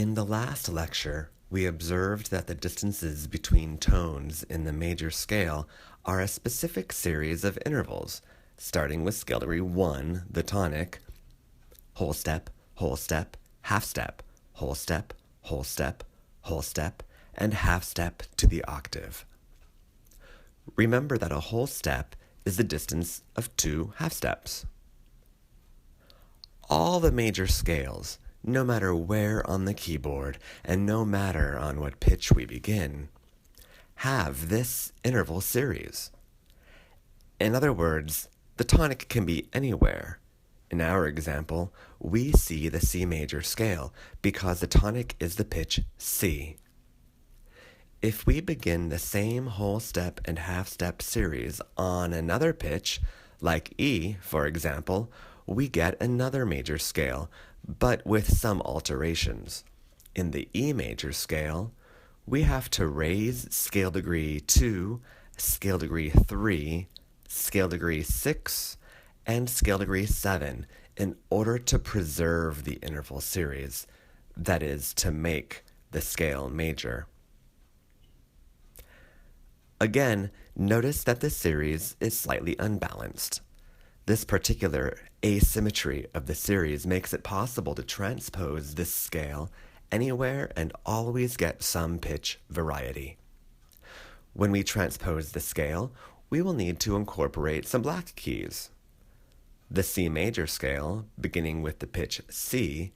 In the last lecture, we observed that the distances between tones in the major scale are a specific series of intervals, starting with scale degree 1, the tonic, whole step, half step, whole step, whole step, whole step, and half step to the octave. Remember that a whole step is the distance of 2 half steps. All the major scales, no matter where on the keyboard and no matter on what pitch we begin, have this interval series. In other words, the tonic can be anywhere. In our example, we see the C major scale because the tonic is the pitch C. If we begin the same whole step and half step series on another pitch, like E, for example, we get another major scale, but with some alterations. In the E major scale, we have to raise scale degree 2, scale degree 3, scale degree 6, and scale degree 7 in order to preserve the interval series, that is, to make the scale major. Again, notice that the series is slightly unbalanced. This particular asymmetry of the series makes it possible to transpose this scale anywhere and always get some pitch variety. When we transpose the scale, we will need to incorporate some black keys. The C major scale, beginning with the pitch C,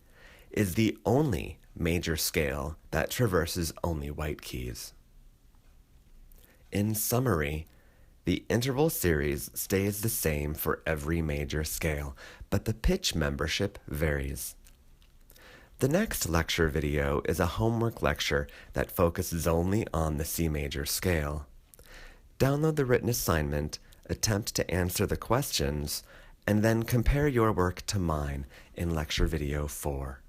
is the only major scale that traverses only white keys. In summary, the interval series stays the same for every major scale, but the pitch membership varies. The next lecture video is a homework lecture that focuses only on the C major scale. Download the written assignment, attempt to answer the questions, and then compare your work to mine in lecture video 4.